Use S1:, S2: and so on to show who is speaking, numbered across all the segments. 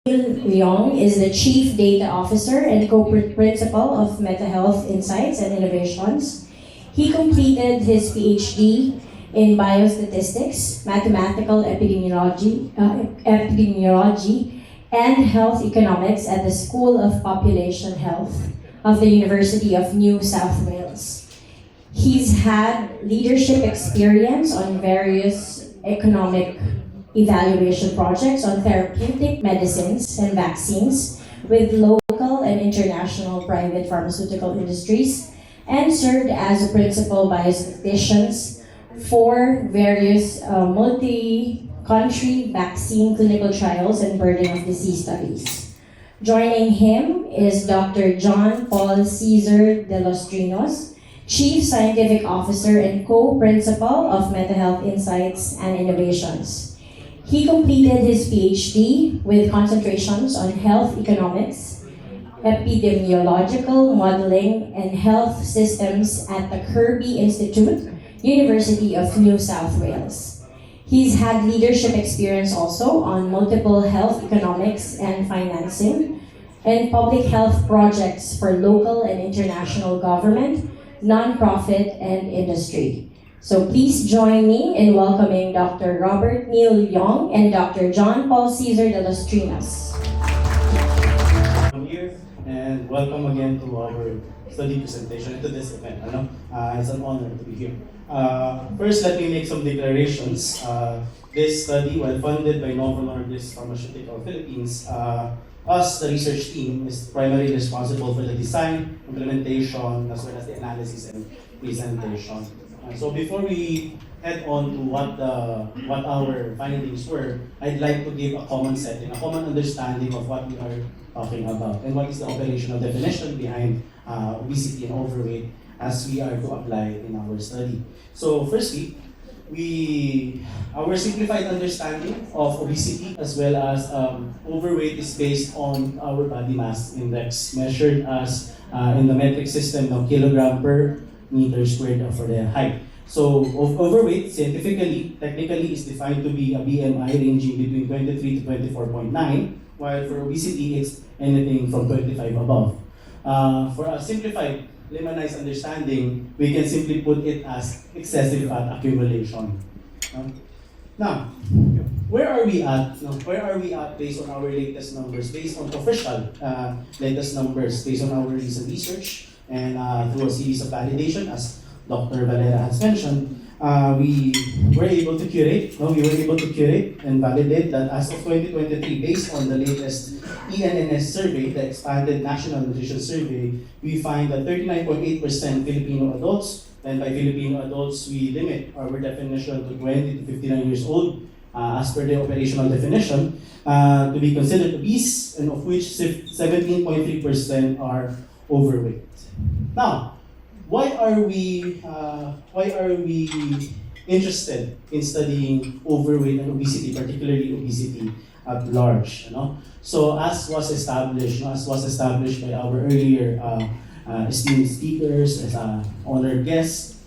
S1: Leong is the Chief Data Officer and Co-Principal of MetaHealth Insights and Innovations. He completed his PhD in biostatistics, mathematical epidemiology, and health economics at the School of Population Health of the University of New South Wales. He's had leadership experience on various economic evaluation projects on therapeutic medicines and vaccines with local and international private pharmaceutical industries, and served as a principal biostatistician for various multi-country vaccine clinical trials and burden of disease studies. Joining him is Dr. John Paul Cesar de los Trinos, Chief Scientific Officer and Co-Principal of MetaHealth Insights and Innovations. He completed his PhD with concentrations on health economics, epidemiological modeling, and health systems at the Kirby Institute, University of New South Wales. He's had leadership experience also on multiple health economics and financing and public health projects for local and international government, nonprofit, and industry. So please join me in welcoming Dr. Robert Neil Leong and Dr. John Paul Cesar de los Trinos.
S2: I'm here and welcome again to our study presentation to this event. It's an honor to be here. First, let me make some declarations. This study, while funded by Novo Nordisk Pharmaceutical Philippines, us, the research team, is primarily responsible for the design, implementation, as well as the analysis and presentation. So before we head on to what our findings were, I'd like to give a common setting, a common understanding of what we are talking about and what is the operational definition behind obesity and overweight as we are to apply in our study. So firstly, our simplified understanding of obesity as well as overweight is based on our body mass index measured as in the metric system of kilogram per meter squared for the height. So overweight scientifically, technically is defined to be a BMI ranging between 23 to 24.9, while for obesity it's anything from 25 above. For a simplified laymanized understanding, we can simply put it as excessive fat accumulation. Now, where are we at? Where are we at based on our latest numbers, based on official latest numbers, based on our recent research? And through a series of validation, as Dr. Valera has mentioned, we were able to curate and validate that as of 2023, based on the latest ENNS survey, the Expanded National Nutrition Survey, we find that 39.8% Filipino adults, and by Filipino adults, we limit our definition to 20 to 59 years old, as per the operational definition, to be considered obese, and of which 17.3% are overweight. Now, why are we interested in studying overweight and obesity, particularly obesity at large? So, as was established by our earlier esteemed speakers, as honored guests,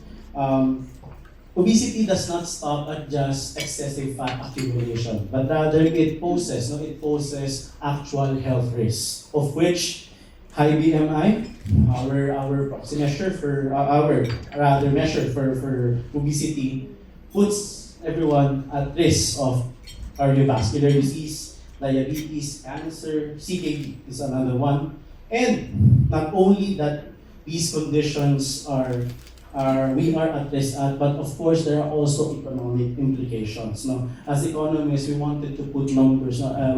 S2: obesity does not stop at just excessive fat accumulation, but rather it poses actual health risks, of which high BMI, our proxy measure for measure for obesity, puts everyone at risk of cardiovascular disease, diabetes, cancer, CKD is another one. And not only that these conditions we are at risk at, but of course there are also economic implications. As economists, we wanted to put numbers. And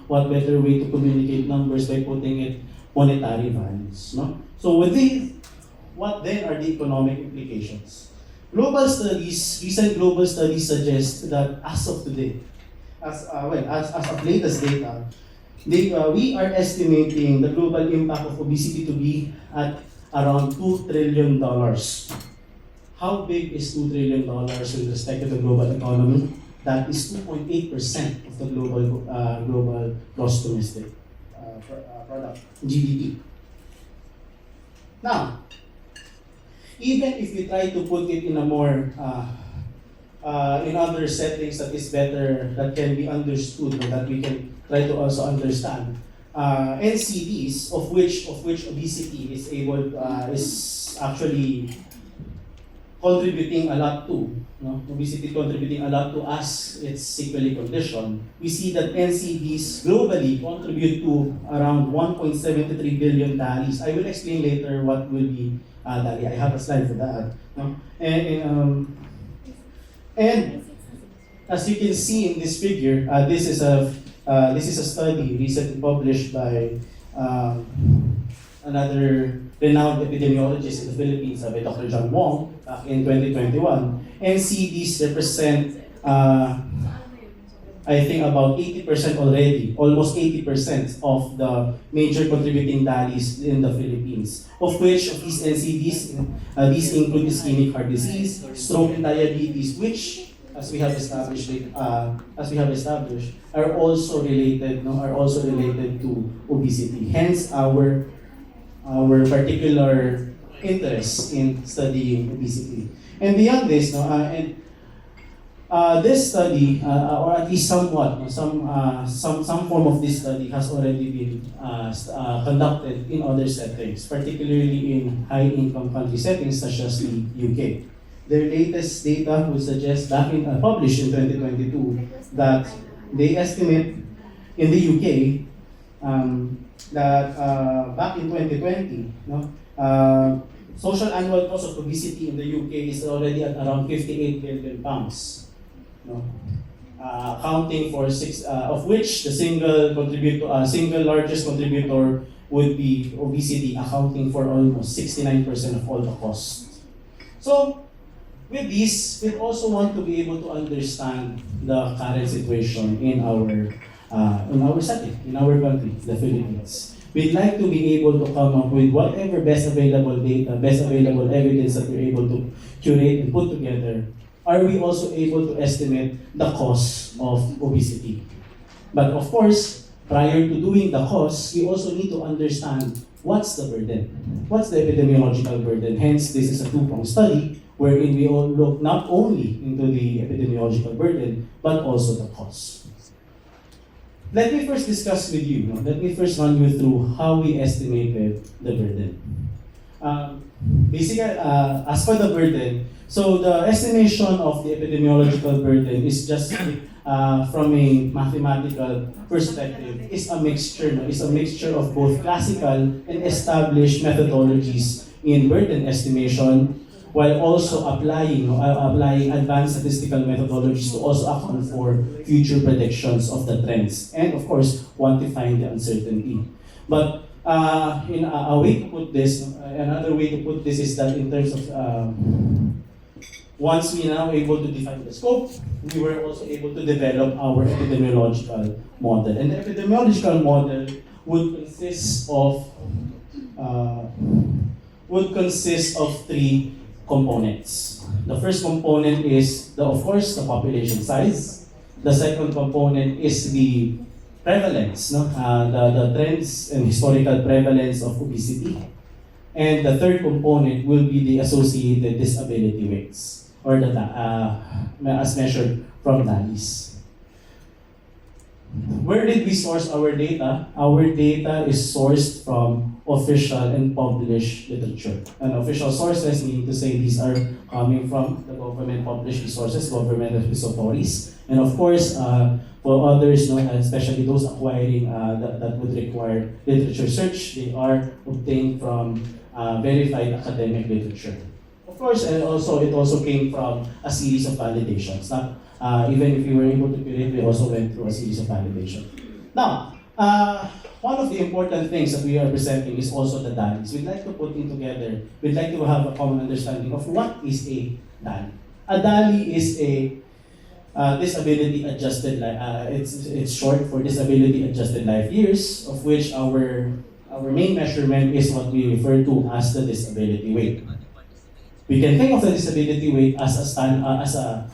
S2: what better way to communicate numbers by putting it monetary values. So with these, what then are the economic implications? Recent global studies suggest that as of today, as of latest data, we are estimating the global impact of obesity to be at around $2 trillion. How big is $2 trillion with respect to the global economy? That is 2.8% of the global gross domestic product, GDP. Now, even if we try to put it in a more in other settings that is better, that can be understood, or that we can try to also understand. NCDs, of which obesity is actually contributing a lot to, no? Obesity contributing a lot to as its sequelae condition. We see that NCDs globally contribute to around 1.73 billion DALIs. I will explain later what will be DALI. I have a slide for that. No? And as you can see in this figure, this is a study recently published by another renowned epidemiologist in the Philippines, by Dr. John Wong, back in 2021. NCDs represent, I think, about 80% already, almost 80% of the major contributing DALIs in the Philippines. Of which, of these NCDs, these include ischemic heart disease, stroke, and diabetes, which, as we have established, are also related, to obesity. Hence, our particular interest in studying obesity. And beyond this, this study, or at least somewhat, some form of this study has already been conducted in other settings, particularly in high-income country settings such as the UK. Their latest data would suggest, published in 2022, that they estimate in the UK that back in 2020, social annual cost of obesity in the UK is already at around 58 billion pounds. Accounting for of which the single largest contributor would be obesity, accounting for almost 69% of all the costs. So, with this, we also want to be able to understand the current situation in our setting, in our country, the Philippines. We'd like to be able to come up with whatever best available data, best available evidence that we're able to curate and put together. Are we also able to estimate the cause of obesity? But of course, prior to doing the cause, we also need to understand what's the burden. What's the epidemiological burden? Hence, this is a two-pronged study wherein we all look not only into the epidemiological burden, but also the cause. Let me first discuss with you, let me first run you through how we estimated the burden. Basically, as for the burden, so the estimation of the epidemiological burden is just from a mathematical perspective, is a mixture of both classical and established methodologies in burden estimation, while also applying advanced statistical methodologies to also account for future predictions of the trends, and of course, quantifying the uncertainty. But in a way to put this, another way to put this is that in terms of once we now able to define the scope, we were also able to develop our epidemiological model. And the epidemiological model would consist of three components. The first component is, of course, the population size. The second component is the prevalence, the trends and historical prevalence of obesity. And the third component will be the associated disability rates, or as measured from DALIs. Where did we source our data? Our data is sourced from official and published literature. And official sources, meaning to say these are coming from the government published resources, government repositories. And of course, for others, especially those acquiring that would require literature search, they are obtained from verified academic literature. Of course, and also it also came from a series of validations. Even if we were able to curate, we also went through a series of validation. Now, one of the important things that we are presenting is also the DALIs. We'd like to put in together, we'd like to have a common understanding of what is a DALI. A DALI is a disability adjusted life, it's short for disability adjusted life years, of which our main measurement is what we refer to as the disability weight. We can think of the disability weight as a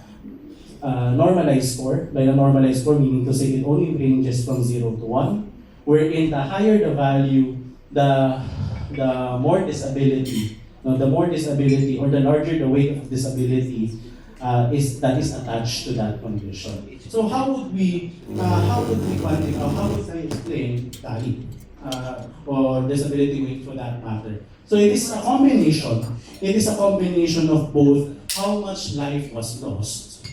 S2: normalized score. By a normalized score, meaning to say it only ranges from 0 to 1, wherein the higher the value, the more disability, or the larger the weight of disability, that is attached to that condition. So how would we quantify, or how would I explain DALI or disability weight for that matter? So it is a combination. It is a combination of both how much life was lost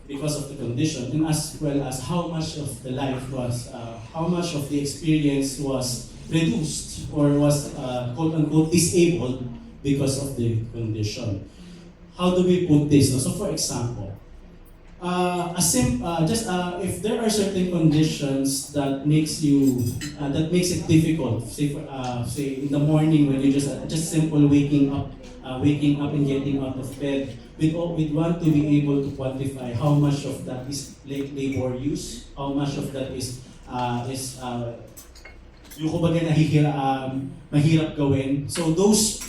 S2: because of the condition, and as well as how much of the life was, how much of the experience was reduced or was quote unquote disabled because of the condition. How do we put this? So for example, if there are certain conditions that makes it difficult, say in the morning when you just simple waking up and getting out of bed, we'd want to be able to quantify how much of that is laborious, how much of that is yung kumbaga mahirap gawin. So those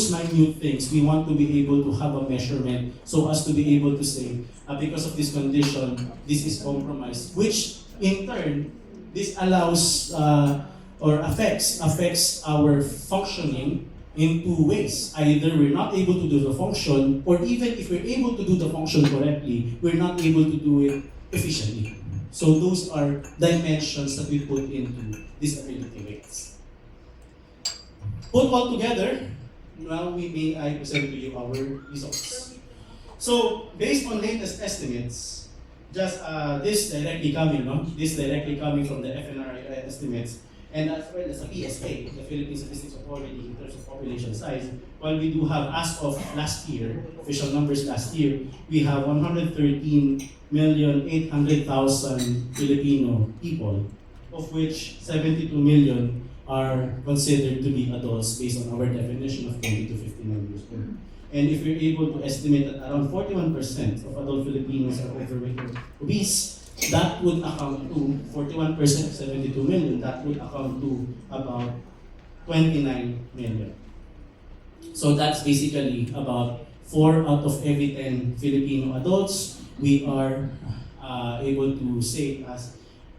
S2: minute things, we want to be able to have a measurement so as to be able to say, because of this condition, this is compromised, which in turn, this allows or affects our functioning in two ways. Either we're not able to do the function, or even if we're able to do the function correctly, we're not able to do it efficiently. So those are dimensions that we put into disability rates. Put all together, now I present to you our results. So based on latest estimates, just this directly coming from the FNRI estimates, and as well as the PSA, the Philippine Statistics Authority, in terms of population size, while we do have, as of last year, official numbers last year, we have 113,800,000 Filipino people, of which 72 million are considered to be adults based on our definition of 20 to 59 years old. And if we're able to estimate that around 41% of adult Filipinos are overweight or obese, that would account to 41% of 72 million, that would account to about 29 million. So that's basically about 4 out of every 10 Filipino adults we are able to say as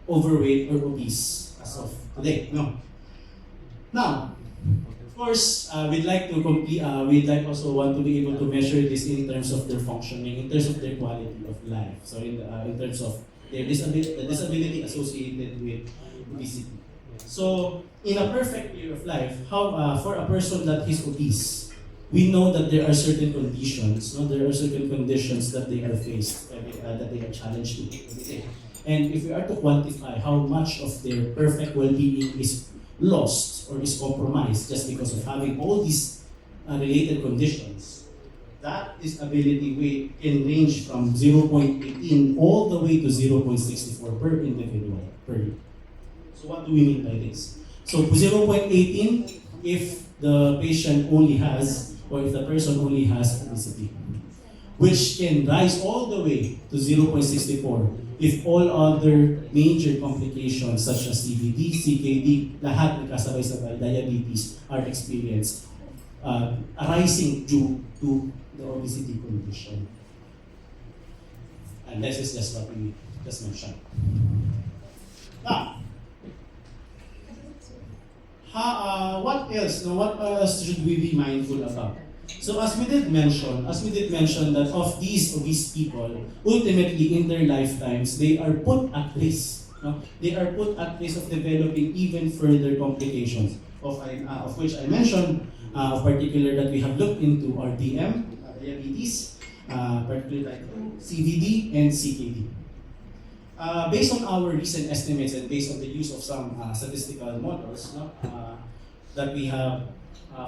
S2: overweight or obese as of today. No. Now, of course, we'd like also want to be able to measure this in terms of their functioning, in terms of their quality of life. So in terms of their disability associated with obesity. So in a perfect year of life, how for a person that is obese, we know that there are certain conditions, there are certain conditions that they are faced, that they are challenged with every day. And if we are to quantify how much of their perfect well-being is lost or is compromised just because of having all these related conditions, that disability weight can range from 0.18 all the way to 0.64 per individual per year. So what do we mean by this? So 0.18 if the patient only has, or if the person only has obesity, which can rise all the way to 0.64 if all other major complications such as CVD, CKD, lahat nagkasabay-sabay, diabetes are experienced, arising due to the obesity condition. And this is just what we just mentioned. Now, what else should we be mindful about? So as we did mention that of these obese people, ultimately in their lifetimes, they are put at risk. They are put at risk of developing even further complications, of which I mentioned, of particular that we have looked into are DM, diabetes, particularly like CVD and CKD. Based on our recent estimates and based on the use of some statistical models that we have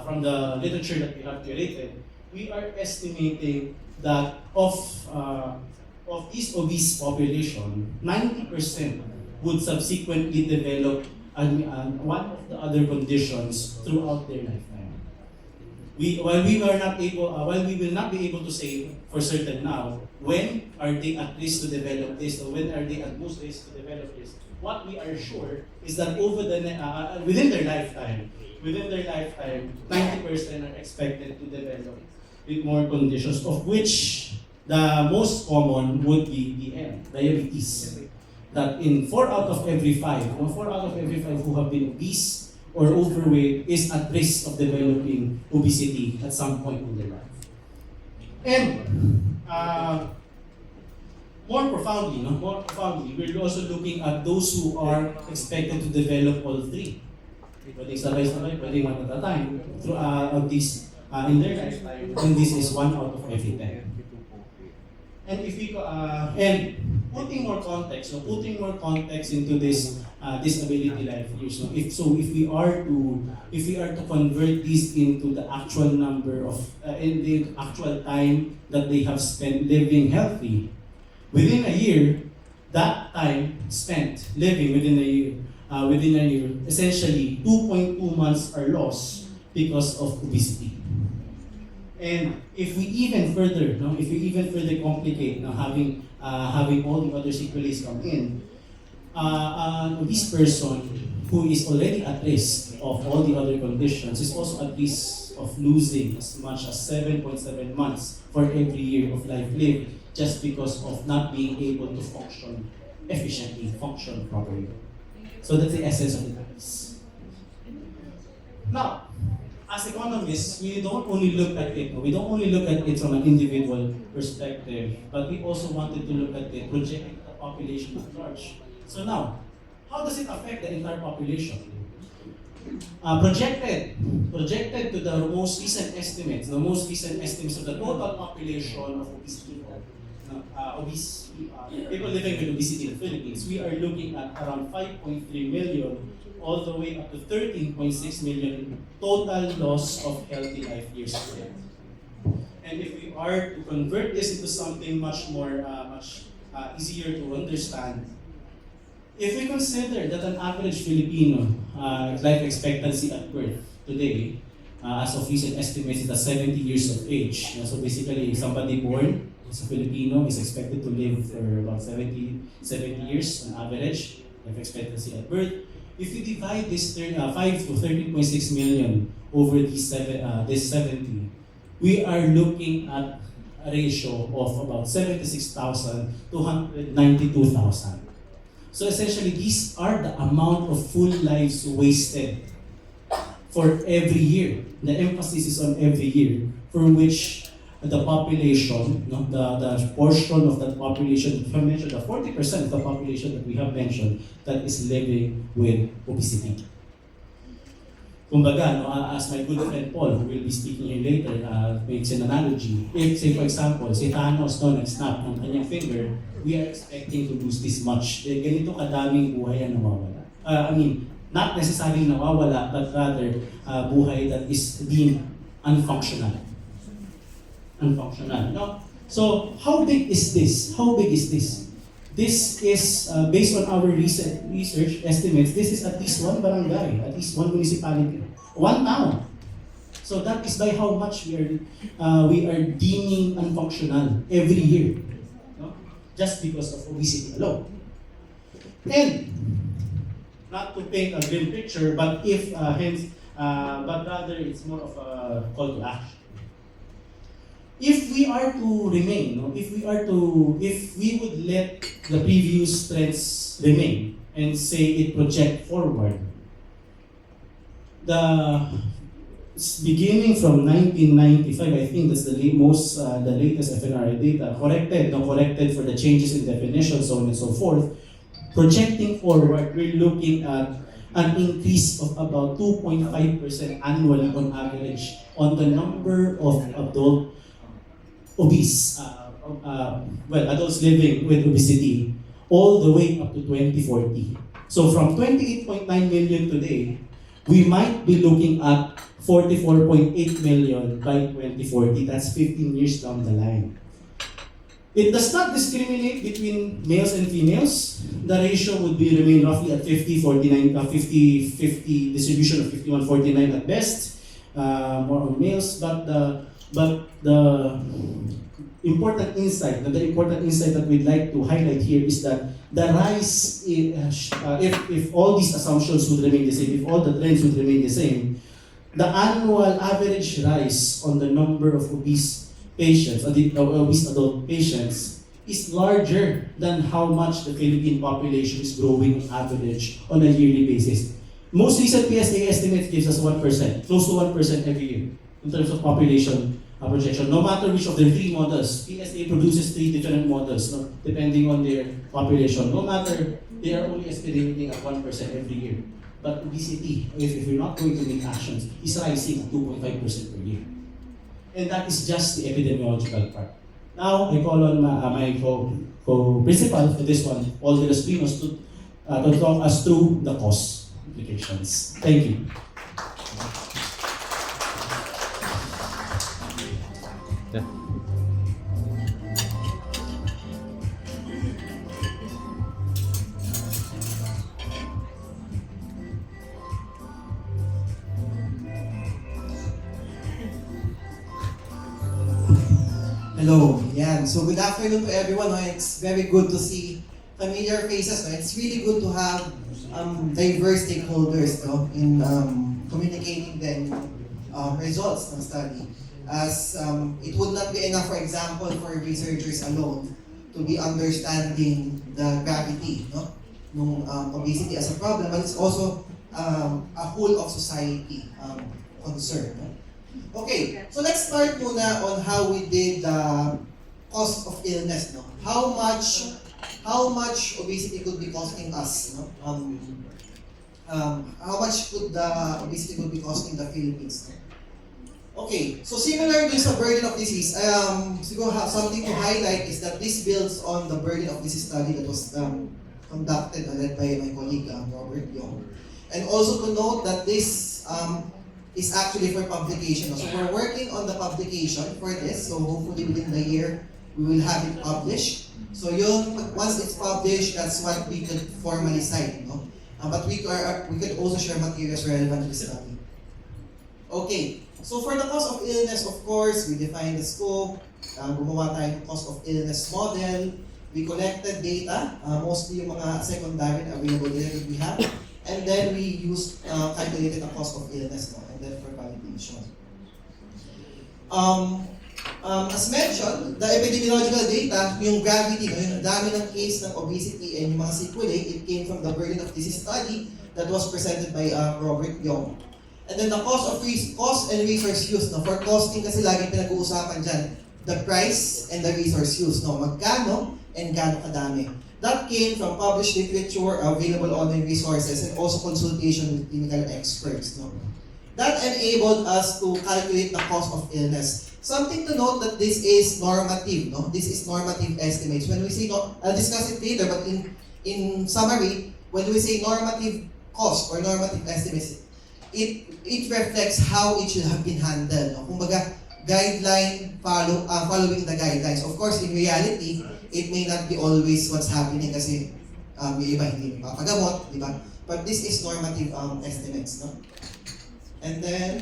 S2: from the literature that we have curated, we are estimating that of this obese population, 90% would subsequently develop one of the other conditions throughout their lifetime. While we will not be able to say for certain now when are they at risk to develop this or when are they at most risk to develop this, what we are sure is that within their lifetime, 90% are expected to develop with more conditions, of which the most common would be DM, diabetes. That in 4 out of every 5 who have been obese or overweight is at risk of developing obesity at some point in their life. And more profoundly, no? More profoundly, we're also looking at those who are expected to develop all three. Pwedeng sabay-sabay, pwedeng one at a time through of these in their lifetime, and this is 1 out of every 10. And if we and putting more context, into this disability life years, no? If we are to convert this into the actual number of in the actual time that they have spent living healthy, within a year, that time spent living within a year, essentially 2.2 months are lost because of obesity. And if we even further complicate, having all the other sequelae come in, an obese person who is already at risk of all the other conditions is also at risk of losing as much as 7.7 months for every year of life lived, just because of not being able to function efficiently, function properly. So that's the essence of the disease. Now, as economists, we don't only look at it from an individual perspective, but we also wanted to look at it, projecting the population at large. So now, how does it affect the entire population? Projected to the most recent estimates of the total population of obese people, people living with obesity in the Philippines, we are looking at around 5.3 million all the way up to 13.6 million total loss of healthy life years lived. And if we are to convert this into something much easier to understand, if we consider that an average Filipino life expectancy at birth today, as of recent estimates, is at 70 years of age. So basically, somebody born as a Filipino is expected to live for about 70 years on average, life expectancy at birth. If you divide this 5 to 13.6 million over this 70, we are looking at a ratio of about 76,000 to 192,000. So essentially, these are the amount of full lives wasted for every year. The emphasis is on every year, for which the population, the portion of that population that we have mentioned, the 40% of the population that we have mentioned, that is living with obesity. Kumbaga, as my good friend Paul, who will be speaking here later, makes an analogy. If, say for example, si Thanos nag-snap ng kanyang finger, we are expecting to lose this much. Ganito kadaming buhay ang nawawala. Not necessarily nawawala, but rather buhay that is deemed unfunctional. No? So, how big is this? This is, based on our recent research estimates, this is at least one barangay, at least one municipality, one town. So that is by how much we are deeming unfunctional every year, no? Just because of obesity alone. And not to paint a grim picture, but but rather it's more of a call to action. If we are to remain, if we would let the previous trends remain and say it project forward, beginning from 1995, I think that's the latest FNRI data, corrected for the changes in definition, so on and so forth. Projecting forward, we're looking at an increase of about 2.5% annually on average on the number of adults living with obesity, all the way up to 2040. So from 28.9 million today, we might be looking at 44.8 million by 2040. That's 15 years down the line. It does not discriminate between males and females. The ratio would remain roughly at 50-49, 50-50 distribution of 51-49 at best, more on males. But the important insight that we'd like to highlight here is that the rise, if all these assumptions would remain the same, if all the trends would remain the same, the annual average rise on the number of obese patients, obese adult patients, is larger than how much the Philippine population is growing on average on a yearly basis. Most recent PSA estimates gives us 1%, close to 1% every year in terms of population projection. No matter which of their three models, PSA produces three different models, no, depending on their population. No matter, they are only estimating at 1% every year. But obesity, if you're not going to make actions, is rising at 2.5% per year. And that is just the epidemiological part. Now, I call on my co-principal for this one, Paul De Los Pinos, to talk us through the cost implications. Thank you.
S3: Hello, yan. So good afternoon to everyone. No? It's very good to see familiar faces. No? It's really good to have diverse stakeholders, no? In communicating them results ng study. As it would not be enough, for example, for researchers alone to be understanding the gravity, no? Nung obesity as a problem, but it's also a whole of society concern. No? Okay, so let's start muna on how we did the cost of illness, no? How much obesity could be costing us, no? How much could the obesity could be costing the Philippines, no? Okay, so similar to sa burden of disease, siguro something to highlight is that this builds on the burden of disease study that was conducted and led by my colleague Robert Yong. And also to note that this is actually for publication. So we're working on the publication for this. So hopefully within the year, we will have it published. So once it's published, that's what we could formally cite. No? But we could also share materials relevant to the study. Okay, so for the cost of illness, of course, we defined the scope. Gumawa tayo ng cost of illness model. We collected data, mostly yung mga secondary na available data that we have. And then we used calculated the cost of illness, no? And then for validation. As mentioned, the epidemiological data, yung gravity, no? Yung dami ng case ng obesity and yung mga sequelae, it came from the burden of disease study that was presented by Robert Yong. And then the cost and resource use. No? For costing kasi laging pinag-uusapan dyan, the price and the resource use. No? Magkano and gaano kadami. That came from published literature, available online resources, and also consultation with clinical experts. No? That enabled us to calculate the cost of illness. Something to note that this is normative. No? This is normative estimates. When we say, I'll discuss it later, but in summary, when we say normative cost or normative estimates, it reflects how it should have been handled. No? Kumbaga, guideline, following the guidelines. Of course, in reality, it may not be always what's happening kasi yung iba hindi papagamot, di ba? But this is normative estimates, no? And then,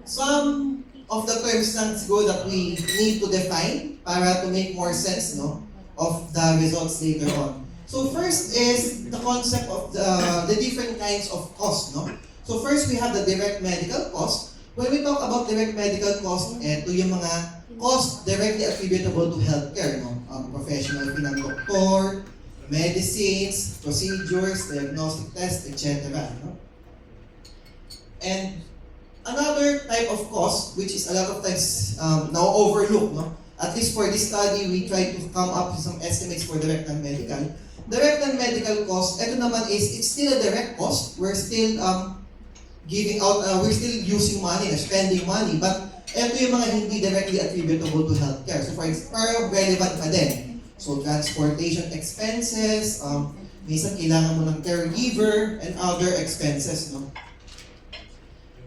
S3: some of the terms lang siguro that we need to define para to make more sense, no? Of the results later on. So first is the concept of the different kinds of cost, no? So first, we have the direct medical cost. When we talk about direct medical cost, ito yung mga cost directly attributable to healthcare, no? Professional fee ng doktor, medicines, procedures, diagnostic tests, etc. No? And another type of cost, which is a lot of times now overlooked, no? At least for this study, we tried to come up with some estimates for direct non-medical. Direct non-medical cost, ito naman is, it's still a direct cost. We're still giving out, we're still using money, spending money, but ito yung mga hindi directly attributable to healthcare. So for example, relevant pa din. So transportation expenses, minsan kailangan mo ng caregiver, and other expenses, no?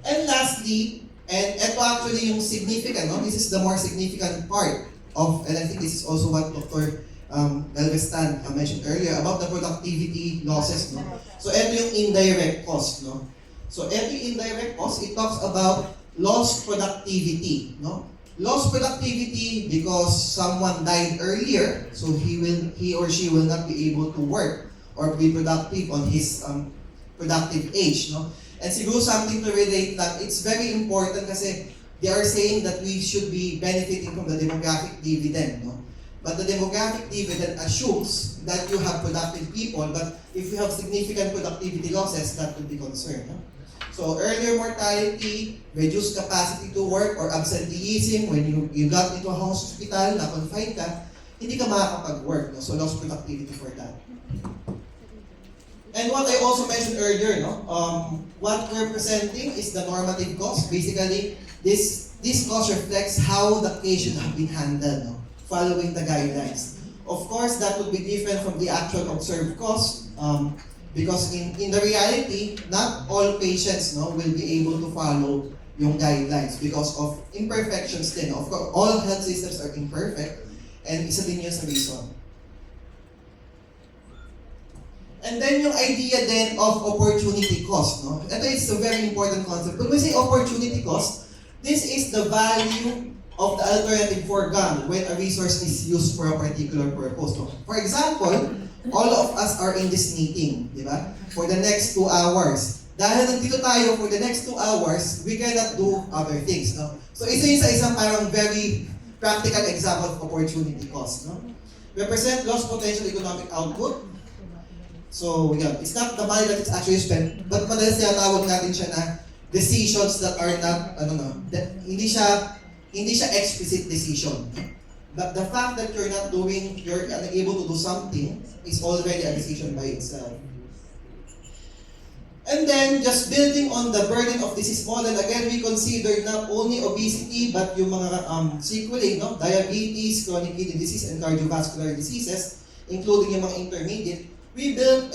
S3: And lastly, and ito actually yung significant, no? This is the more significant part of, and I think this is also what Dr. Galvestan mentioned earlier about the productivity losses, no? So ito yung indirect cost, no? So ito yung indirect cost, it talks about lost productivity, no? Lost productivity because someone died earlier, so he or she will not be able to work or be productive on his productive age, no? And siguro something to relate lang, it's very important kasi they are saying that we should be benefiting from the demographic dividend, no? But the demographic dividend assumes that you have productive people, but if you have significant productivity losses, that would be concerned. No? So earlier mortality, reduced capacity to work, or absenteeism, when you got into a hospital, na-confined ka, hindi ka makakapag-work. No? So lost productivity for that. And what I also mentioned earlier, no? What we're presenting is the normative cost. Basically, this cost reflects how the case should have been handled, no? Following the guidelines. Of course, that would be different from the actual observed cost, because in the reality, not all patients, no, will be able to follow yung guidelines because of imperfections din. Of course, all health systems are imperfect, and isa din yun sa reason. And then yung idea then of opportunity cost, no? Ito is a very important concept. When we say opportunity cost, this is the value of the alternative foregone when a resource is used for a particular purpose. So, for example, all of us are in this meeting, di ba? For the next 2 hours. Dahil nandito tayo for the next 2 hours, we cannot do other things, no? So, isa yun sa isang parang very practical example of opportunity cost, no? Represent lost potential economic output. So, yeah, it's not the money that it's actually spent, but madalas tinatawag natin siya na decisions that are not, hindi siya explicit decision. But the fact that you're unable to do something is already a decision by itself. And then, just building on the burden of disease model, again, we consider not only obesity, but yung mga sequelae, no? Diabetes, chronic kidney disease, and cardiovascular diseases, including yung mga intermediate. We built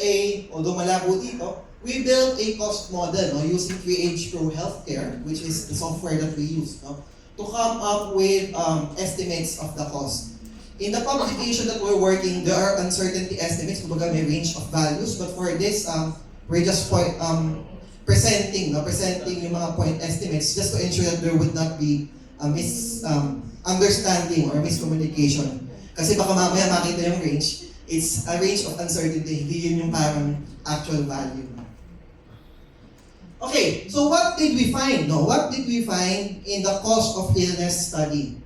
S3: although malabo dito, we built a cost model, no? Using 3H Pro Healthcare, which is the software that we use, no? To come up with estimates of the cost. In the publication that we're working, there are uncertainty estimates, kumbaga may range of values, but for this, we're just presenting yung mga point estimates just to ensure that there would not be a misunderstanding or miscommunication. Kasi baka mamaya makita yung range, it's a range of uncertainty, hindi yun yung parang actual value. Okay, so what did we find? No, what did we find in the cost of illness study?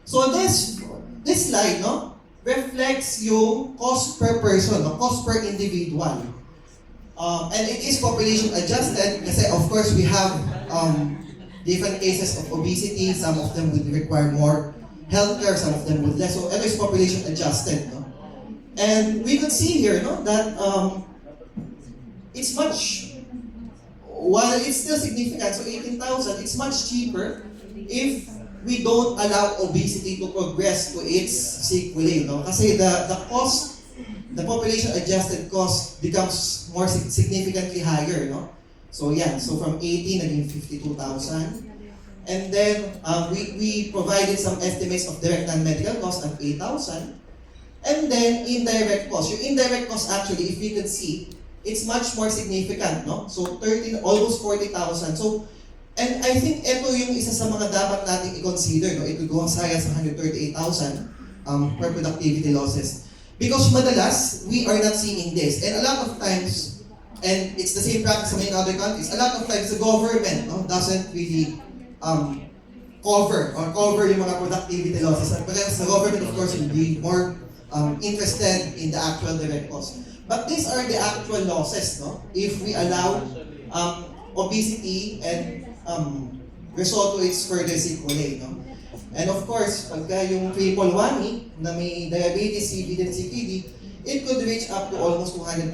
S3: So this slide, no, reflects yung cost per person, no, cost per individual. And it is population adjusted kasi of course we have different cases of obesity. Some of them would require more healthcare, some of them would less. So it is population adjusted, no. And we could see here, no, that it's much. While it's still significant, so 18,000, it's much cheaper if we don't allow obesity to progress to its sequelae, no? Kasi the cost, the population adjusted cost becomes more significantly higher, no? So yeah, so from 18 naging 52,000. And then we provided some estimates of direct non-medical cost of 8,000. And then indirect cost. Yung indirect cost actually, if you can see, it's much more significant, no? So almost 40,000. So, and I think ito yung isa sa mga dapat nating i-consider, no? It could go as high as 138,000 per productivity losses. Because madalas, we are not seeing this. And a lot of times, and it's the same practice in other countries, a lot of times the government, no, doesn't really cover yung mga productivity losses. Because the government, of course, will be more interested in the actual direct cost. But these are the actual losses, no? If we allow obesity and resort to its further sequelae, no? And of course, pagka yung triple whammy na may diabetes, CVD, and CKD, it could reach up to almost 200,000,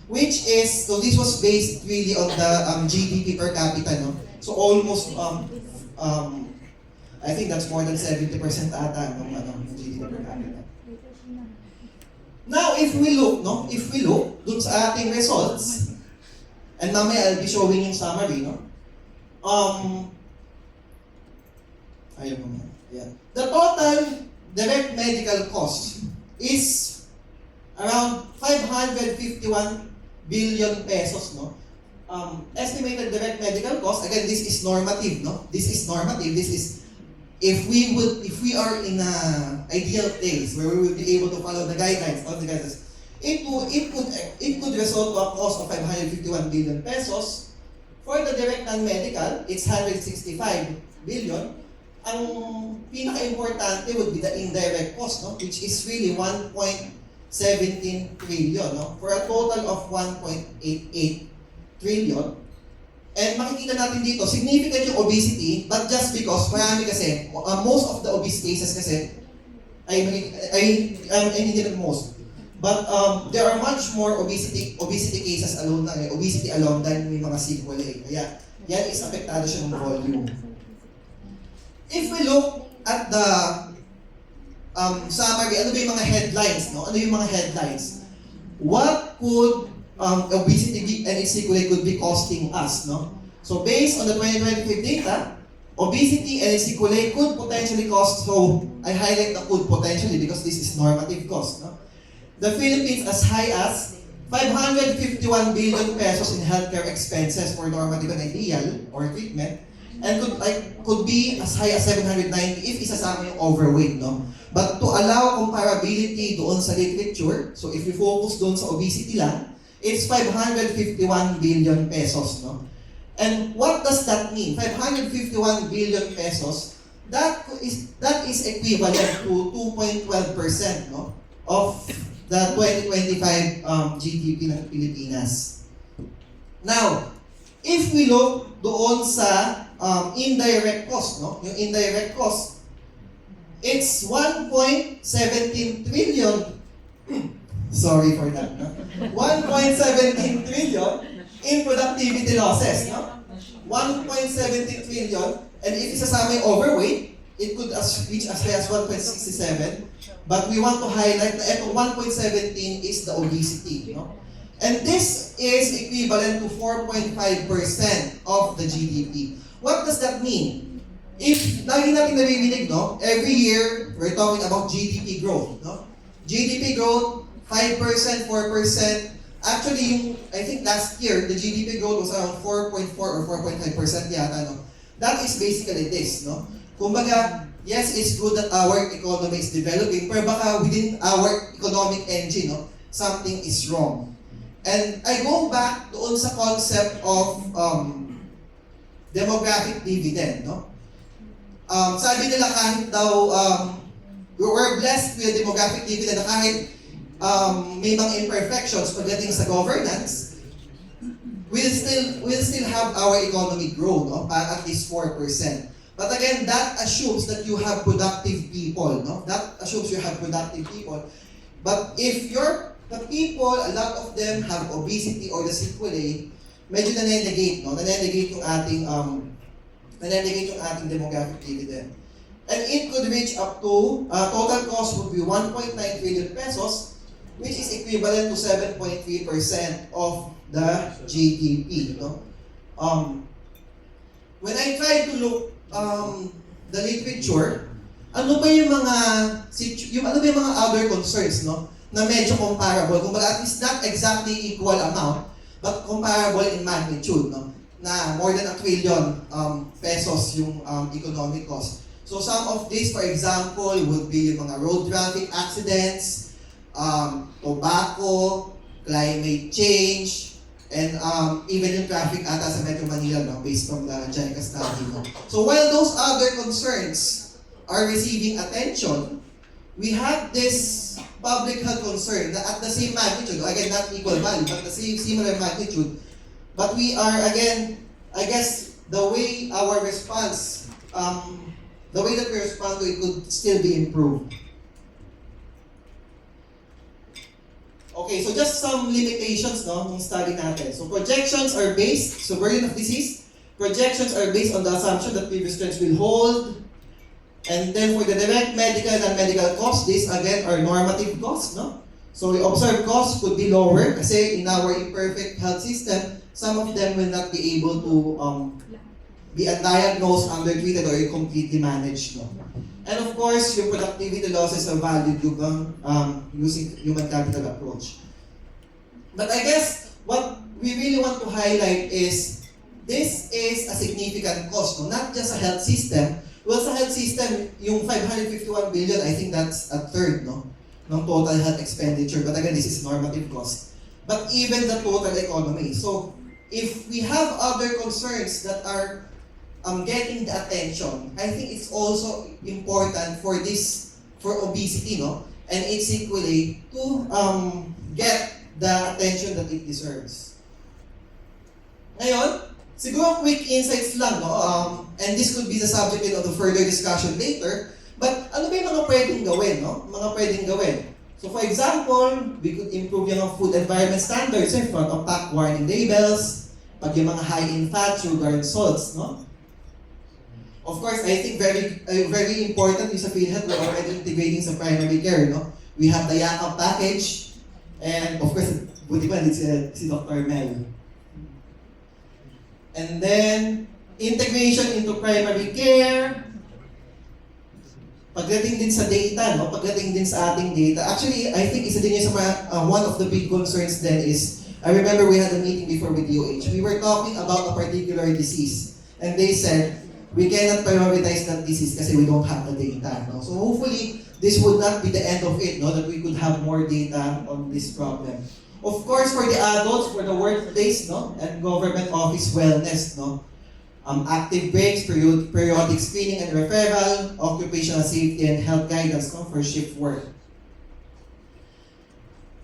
S3: which is, so this was based really on the GDP per capita, no? So almost, I think that's more than 70% ata ng GDP per capita. Now, if we look dun sa ating results, and mamaya I'll be showing yung summary, no? The total direct medical cost is around 551 billion pesos, no? Estimated direct medical cost, again, this is normative, no? This is normative. This is if we are in a ideal place where we will be able to follow the guidelines, it could result to a cost of 551 billion pesos. For the direct non-medical, it's 165 billion. ang pinaka-importante would be the indirect cost, no? Which is really 1.17 trillion, no? For a total of 1.88 trillion. And makikita natin dito, significant yung obesity, but just because marami kasi, most of the obese cases kasi, hindi naman most, but there are much more obesity cases alone than yung mga sequelae. Kaya, yan is apektado siya ng volume. If we look at the summary, ano ba yung mga headlines, no? Ano yung mga headlines? What could obesity and its sequelae could be costing us, no? So based on the 2025 data, obesity and its sequelae could potentially cost, so I highlight the could potentially because this is normative cost, no? The Philippines as high as 551 billion pesos in healthcare expenses for normative and ideal or treatment, and could be as high as 790 if isasama yung overweight, no? But to allow comparability doon sa literature, so if you focus doon sa obesity lang, it's 551 billion pesos, no? And what does that mean? 551 billion pesos, that is equivalent to 2.12%, no, of the 2025 GDP ng Pilipinas. Now, if we look doon sa indirect cost, no? Yung indirect cost, it's 1.17 trillion. Sorry for that, no? 1.17 trillion in productivity losses, no? 1.17 trillion, and if isasama yung overweight, it could reach as high as 1.67. But we want to highlight na itong 1.17 is the obesity, no? And this is equivalent to 4.5% of the GDP. What does that mean? If lagi natin naririnig, no, every year we're talking about GDP growth, no? GDP growth 5%, 4%. Actually, I think last year the GDP growth was around 4.4 or 4.5% yata, no? That is basically this, no? Kumbaga, yes, it's good that our economy is developing, pero baka within our economic engine, no, something is wrong. And I go back doon sa concept of demographic dividend, no? Sabi nila kahit daw we're blessed with demographic dividend na kahit may mga imperfections pagdating sa governance, we'll still have our economy grow, no? At least 4%. But again, that assumes that you have productive people, no? That assumes you have productive people. But if the people, a lot of them have obesity or the sequelae, medyo nanenegate, no? Nanenegate yung ating demographic dividend. And it could reach up to, total cost would be 1.9 trillion pesos, which is equivalent to 7.3% of the GDP, no? When I try to look the literature, ano ba yung mga other concerns, no, na medyo comparable, kumbaga at least not exactly equal amount, but comparable in magnitude, no, na more than 1 trillion pesos yung economic cost. So some of these, for example, would be yung mga road traffic accidents, tobacco, climate change, and even yung traffic ata sa Metro Manila, no, based from the JICA study, no. So while those other concerns are receiving attention, we have this public health concern that at the same magnitude, again not equal value, but the same similar magnitude, but we are again, I guess the way our response, the way that we respond to it could still be improved. Okay, so just some limitations, no, ng study natin. So projections are based, so burden of disease, projections are based on the assumption that previous trends will hold. And then for the direct medical and non-medical costs, these again are normative costs, no? So we observe costs could be lower kasi in our imperfect health system, some of them will not be able to be undiagnosed, undertreated, or completely managed, no? And of course, yung productivity losses are valued using human capital approach. But I guess what we really want to highlight is this is a significant cost, no? Not just a health system. Well, sa health system, yung 551 billion, I think that's a third, no, ng total health expenditure. But again, this is normative cost. But even the total economy. So if we have other concerns that are getting the attention, I think it's also important for obesity, no? And it's equally to get the attention that it deserves. Ngayon, siguro quick insights lang, no? And this could be the subject of the further discussion later. But ano ba yung mga pwedeng gawin, no? Mga pwedeng gawin. So for example, we could improve yung food environment standards in front of pack warning labels, pag yung mga high in fat, sugar, and salts, no? Of course, I think very important yung sa PhilHealth, we're already integrating sa primary care, no? We have the Yakap package, and of course, buti pa, si Dr. Mel. And then, integration into primary care, pagdating din sa data, no? Pagdating din sa ating data. Actually, I think isa din yung sa one of the big concerns then is, I remember we had a meeting before with DOH. We were talking about a particular disease. And they said, we cannot prioritize that disease kasi we don't have the data. No? So hopefully, this would not be the end of it, no? That we could have more data on this problem. Of course, for the adults, for the workplace, no? And government office wellness, no? Active breaks, periodic screening and referral, occupational safety and health guidance, no? For shift work.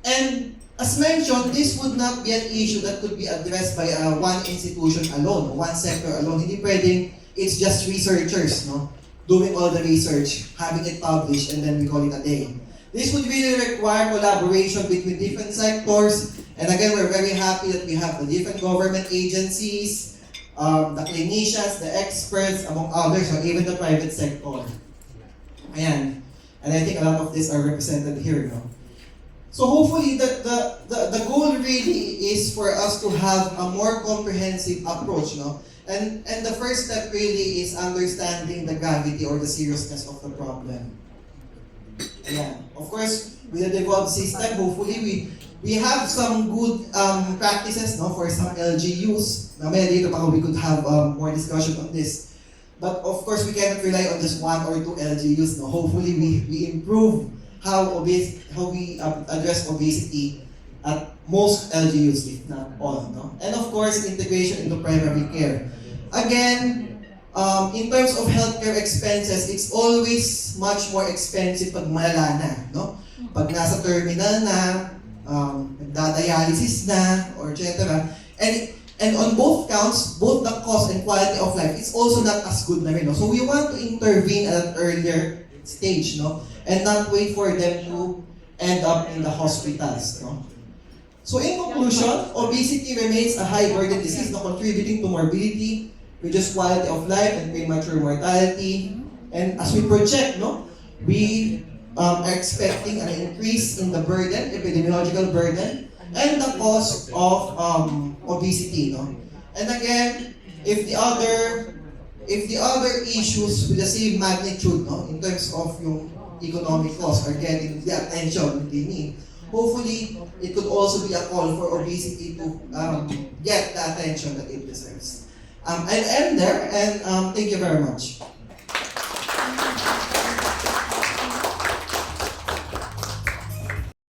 S3: And as mentioned, this would not be an issue that could be addressed by one institution alone, one sector alone. Hindi pwedeng it's just researchers, no? Doing all the research, having it published, and then we call it a day. This would really require collaboration between different sectors. And again, we're very happy that we have the different government agencies, the clinicians, the experts, among others, or even the private sector. Ayan. And I think a lot of these are represented here, no? So hopefully, the goal really is for us to have a more comprehensive approach, no? And the first step really is understanding the gravity or the seriousness of the problem. Ayan. Of course, with the devolved system, hopefully we have some good practices, no, for some LGUs. Mamaya later pa we could have more discussion on this. But of course, we cannot rely on just one or two LGUs. No? Hopefully, we improve how we address obesity at most LGUs, if not all. No? And of course, integration into primary care. Again, in terms of healthcare expenses, it's always much more expensive pag malala na. No? Pag nasa terminal na, nagdadialysis na, or etc. And on both counts, both the cost and quality of life, it's also not as good na rin. No? So we want to intervene at an earlier stage, no? And not wait for them to end up in the hospitals. No? So in conclusion, obesity remains a high burden disease, no, contributing to morbidity, reduced quality of life, and premature mortality. And as we project, no, we are expecting an increase in the burden, epidemiological burden, and the cost of obesity. No? And again, if the other issues with the same magnitude, no, in terms of yung economic costs are getting the attention they need, hopefully it could also be a call for obesity to get the attention that it deserves. I'll end there, and thank you very much.